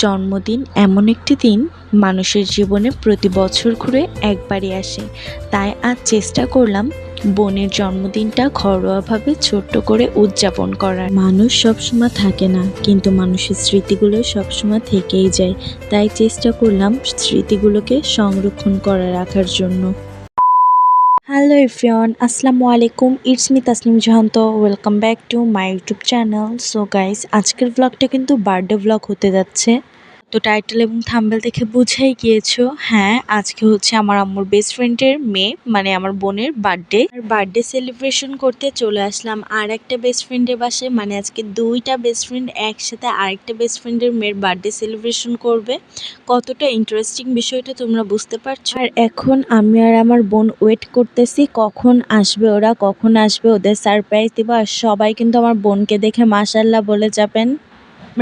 জন্মদিন এমন একটি দিন মানুষের জীবনে প্রতি বছর ঘুরে একবারই আসে। তাই আজ চেষ্টা করলাম বোনের জন্মদিনটা ঘরোয়াভাবে ছোট্ট করে উদযাপন করার। মানুষ সবসময় থাকে না, কিন্তু মানুষের স্মৃতিগুলো সবসময় থেকেই যায়। তাই চেষ্টা করলাম স্মৃতিগুলোকে সংরক্ষণ করে রাখার জন্য। হ্যালো এভরিওয়ান, আসসালামু আলাইকুম। It's me Tasnim Jahant. Welcome back to my YouTube channel. So guys, আজকের ব্লগটা কিন্তু বার্থডে ব্লগ হতে যাচ্ছে। তো টাইটেল এবং থাম্বনেল দেখে বুঝেই গিয়েছো, হ্যাঁ আজকে হচ্ছে আমার আম্মুর বেস্ট ফ্রেন্ডের মেয়ে, মানে আমার বোনের বার্থডে। আর বার্থডে সেলিব্রেশন করতে চলে আসলাম আর একটা বেস্ট ফ্রেন্ডের বাসায়। মানে আজকে দুইটা বেস্ট ফ্রেন্ড একসাথে আরেকটা বেস্ট ফ্রেন্ডের মেয়ের বার্থডে সেলিব্রেশন করবে। কতটা ইন্টারেস্টিং বিষয়টা তোমরা বুঝতে পারছো। আর এখন আমি আর আমার বোন ওয়েট করতেছি কখন আসবে ওরা, কখন আসবে ওদের সারপ্রাইজ দিব। আর সবাই কিন্তু আমার বোনকে দেখে মাশাল্লাহ বলে যাবেন।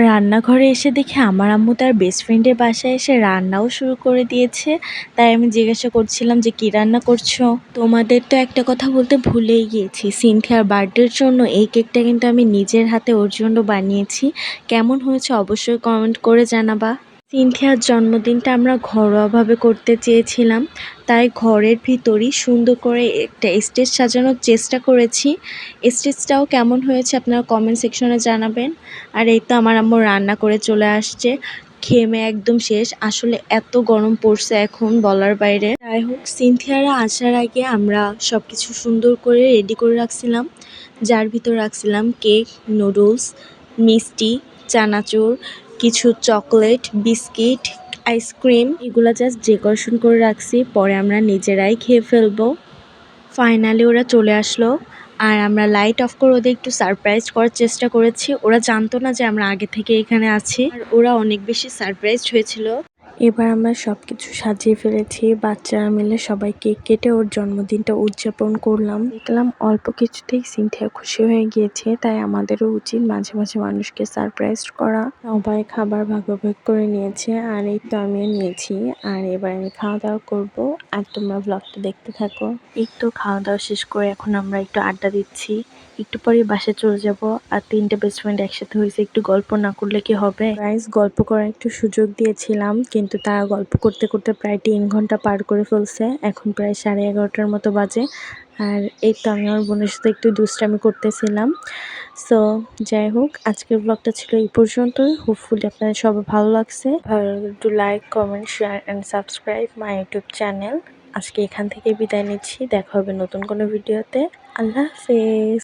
রান্নাঘরে এসে দেখি আমার আম্মু তার বেস্ট ফ্রেন্ডের বাসায় এসে রান্নাও শুরু করে দিয়েছে। তাই আমি জিজ্ঞাসা করছিলাম যে কী রান্না করছো। তোমাদের তো একটা কথা বলতে ভুলেই গিয়েছি, সিনথিয়ার বার্থডের জন্য এই কেকটা কিন্তু আমি নিজের হাতে ওর জন্য বানিয়েছি। কেমন হয়েছে অবশ্যই কমেন্ট করে জানাবা। সিনথিয়ার জন্মদিনটা আমরা ঘরোয়াভাবে করতে চেয়েছিলাম, তাই ঘরের ভিতরই সুন্দর করে একটা স্টেজ সাজানোর চেষ্টা করেছি। স্টেজটাও কেমন হয়েছে আপনারা কমেন্ট সেকশনে জানাবেন। আর এই তো আমার আম্মু রান্না করে চলে আসছে, ঘেমে একদম শেষ। আসলে এত গরম পড়ছে এখন বলার বাইরে। যাই হোক, সিনথিয়ারা আসার আগে আমরা সব কিছু সুন্দর করে রেডি করে রাখছিলাম। যার ভিতর রাখছিলাম কেক, নুডলস, মিষ্টি, চানাচুর, কিছু চকলেট, বিস্কিট, আইসক্রিম। এগুলো জাস্ট ডেকোরেশন করে রাখছি, পরে আমরা নিজেরাই খেয়ে ফেলবো। ফাইনালি ওরা চলে আসলো আর আমরা লাইট অফ করে ওদের একটু সারপ্রাইজ করার চেষ্টা করেছি। ওরা জানতো না যে আমরা আগে থেকে এখানে আছি, আর ওরা অনেক বেশি সারপ্রাইজড হয়েছিল। এবার আমরা সব কিছু সাজিয়ে ফেলেছি, বাচ্চারা মিলে সবাই কেক কেটে ওর জন্মদিনটা উদযাপন করলাম। দেখলাম অল্প কিছুতেই সিনথিয়া খুশি হয়ে গিয়েছে, তাই আমাদেরও উচিত মাঝে মাঝে মানুষকে সারপ্রাইজ করা। সবাই খাবার ভাগাভাগ করে নিয়েছে আর এই তো আমিও নিয়েছি। আর এবার আমি খাওয়া দাওয়া করবো আর তোমরা ব্লগটা দেখতে থাকো। এই তো খাওয়া দাওয়া শেষ করে এখন আমরা একটু আড্ডা দিচ্ছি। একটু পরে বাসায় চলে যাব। আর তিনটে বেস্ট ফ্রেন্ড একসাথে হয়েছে, একটু গল্প না করলে কি হবে। গাইস, গল্প করার একটু সুযোগ দিয়েছিলাম, কিন্তু তারা গল্প করতে করতে প্রায় 3 ঘন্টা পার করে ফেলছে। এখন প্রায় 11:30 মতো বাজে। আর এই তো আমি আমার বোনের সাথে একটু দুষ্টামি করতেছিলাম। সো যাই হোক, আজকের ব্লগটা ছিল এই পর্যন্ত। হোপফুলি আপনাদের সবার ভালো লাগছে। To like, comment, share and subscribe my YouTube channel. আজকে এখান থেকে বিদায় নিচ্ছি, দেখা হবে নতুন কোনো ভিডিওতে। আল্লাহ হাফেজ।